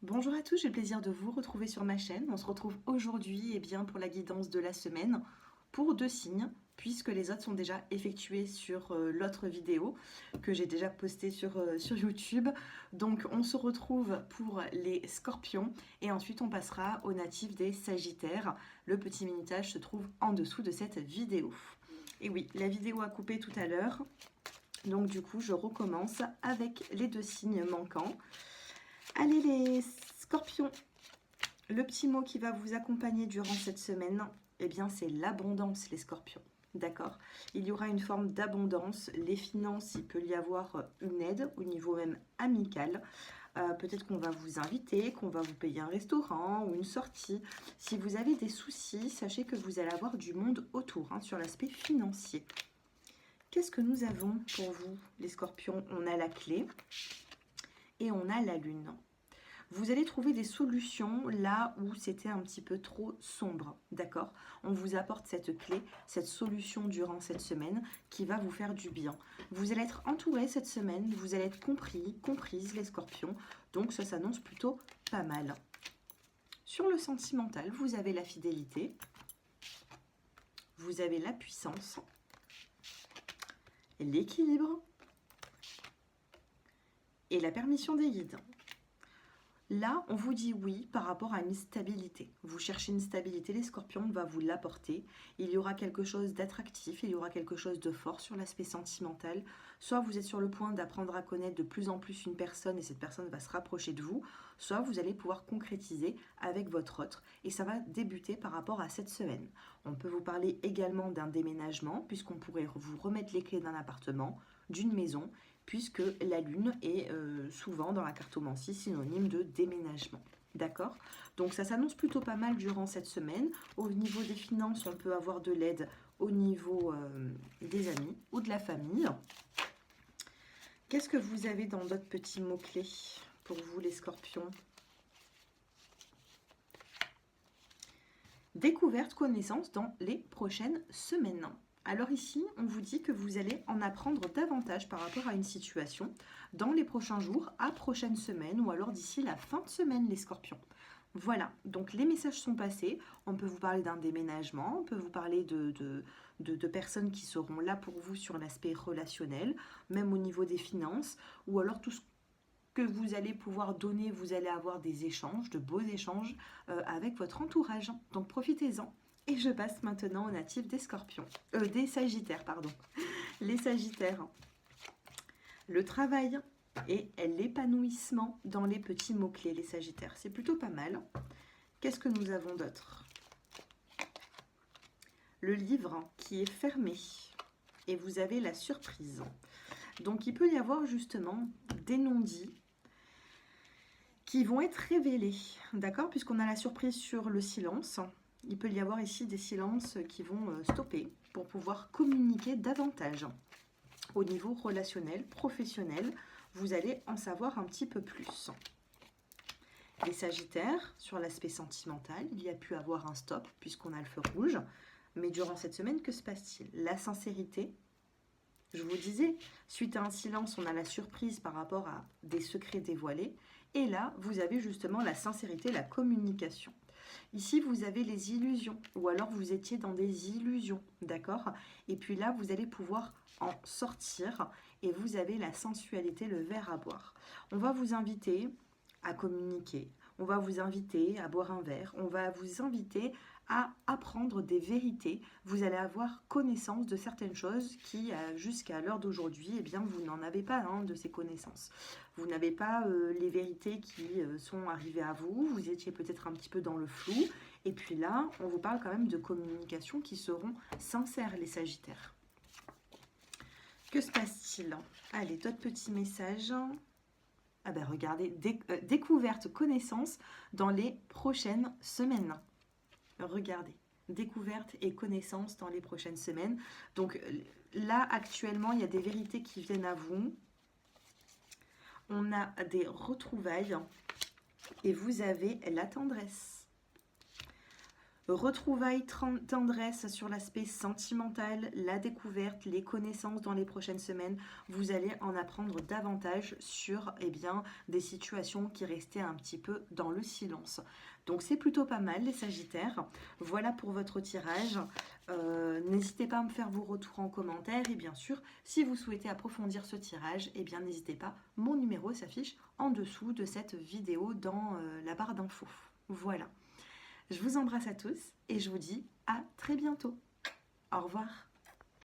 Bonjour à tous, j'ai le plaisir de vous retrouver sur ma chaîne. On se retrouve aujourd'hui pour la guidance de la semaine pour deux signes, puisque les autres sont déjà effectués sur l'autre vidéo que j'ai déjà postée sur YouTube. Donc on se retrouve pour les scorpions et ensuite on passera aux natifs des sagittaires. Le petit minutage se trouve en dessous de cette vidéo. Et oui, la vidéo a coupé tout à l'heure, donc du coup je recommence avec les deux signes manquants. Allez les scorpions, le petit mot qui va vous accompagner durant cette semaine, c'est l'abondance les scorpions. D'accord? Il y aura une forme d'abondance. Les finances, il peut y avoir une aide au niveau même amical. Peut-être qu'on va vous inviter, qu'on va vous payer un restaurant ou une sortie. Si vous avez des soucis, sachez que vous allez avoir du monde autour sur l'aspect financier. Qu'est-ce que nous avons pour vous les scorpions? On a la clé et on a la lune. Vous allez trouver des solutions là où c'était un petit peu trop sombre, d'accord? On vous apporte cette clé, cette solution durant cette semaine qui va vous faire du bien. Vous allez être entouré cette semaine, vous allez être compris, comprise les scorpions, donc ça s'annonce plutôt pas mal. Sur le sentimental, vous avez la fidélité, vous avez la puissance, l'équilibre et la permission des guides. Là, on vous dit oui par rapport à une stabilité. Vous cherchez une stabilité, les scorpions, on va vous l'apporter. Il y aura quelque chose d'attractif, il y aura quelque chose de fort sur l'aspect sentimental. Soit vous êtes sur le point d'apprendre à connaître de plus en plus une personne et cette personne va se rapprocher de vous, soit vous allez pouvoir concrétiser avec votre autre et ça va débuter par rapport à cette semaine. On peut vous parler également d'un déménagement puisqu'on pourrait vous remettre les clés d'un appartement, d'une maison, puisque la lune est souvent dans la cartomancie synonyme de déménagement. D'accord? Donc ça s'annonce plutôt pas mal durant cette semaine. Au niveau des finances, on peut avoir de l'aide au niveau des amis ou de la famille. Qu'est-ce que vous avez dans d'autres petits mots-clés pour vous les scorpions? Découverte, connaissance dans les prochaines semaines. Alors ici, on vous dit que vous allez en apprendre davantage par rapport à une situation dans les prochains jours, à prochaine semaine ou alors d'ici la fin de semaine les scorpions. Voilà, donc les messages sont passés. On peut vous parler d'un déménagement, on peut vous parler de personnes qui seront là pour vous sur l'aspect relationnel, même au niveau des finances, ou alors tout ce que vous allez pouvoir donner, vous allez avoir des échanges, de beaux échanges avec votre entourage. Donc profitez-en. Et je passe maintenant aux natifs des scorpions, des sagittaires, pardon. Les sagittaires, le travail et l'épanouissement dans les petits mots-clés, les sagittaires. C'est plutôt pas mal. Qu'est-ce que nous avons d'autre? Le livre qui est fermé et vous avez la surprise. Donc il peut y avoir justement des non-dits qui vont être révélés, d'accord? Puisqu'on a la surprise sur le silence. Il peut y avoir ici des silences qui vont stopper pour pouvoir communiquer davantage. Au niveau relationnel, professionnel, vous allez en savoir un petit peu plus. Les sagittaires, sur l'aspect sentimental, il y a pu avoir un stop puisqu'on a le feu rouge. Mais durant cette semaine, que se passe-t-il? La sincérité, je vous disais, suite à un silence, on a la surprise par rapport à des secrets dévoilés. Et là, vous avez justement la sincérité, la communication. Ici, vous avez les illusions, ou alors vous étiez dans des illusions, d'accord? Et puis là, vous allez pouvoir en sortir, et vous avez la sensualité, le verre à boire. On va vous inviter à communiquer, on va vous inviter à boire un verre, on va vous inviter à apprendre des vérités. Vous allez avoir connaissance de certaines choses qui, jusqu'à l'heure d'aujourd'hui, vous n'en avez pas de ces connaissances. Vous n'avez pas les vérités qui sont arrivées à vous. Vous étiez peut-être un petit peu dans le flou. Et puis là, on vous parle quand même de communications qui seront sincères, les sagittaires. Que se passe-t-il? Allez, d'autres petits messages. Ah ben regardez, découverte, connaissance dans les prochaines semaines. Regardez, découverte et connaissance dans les prochaines semaines. Donc là, actuellement, il y a des vérités qui viennent à vous. On a des retrouvailles et vous avez la tendresse. Retrouvailles, tendresse sur l'aspect sentimental, la découverte, les connaissances dans les prochaines semaines. Vous allez en apprendre davantage sur des situations qui restaient un petit peu dans le silence. Donc c'est plutôt pas mal les Sagittaires. Voilà pour votre tirage. N'hésitez pas à me faire vos retours en commentaire. Et bien sûr, si vous souhaitez approfondir ce tirage, n'hésitez pas. Mon numéro s'affiche en dessous de cette vidéo dans la barre d'infos. Voilà. Je vous embrasse à tous et je vous dis à très bientôt. Au revoir.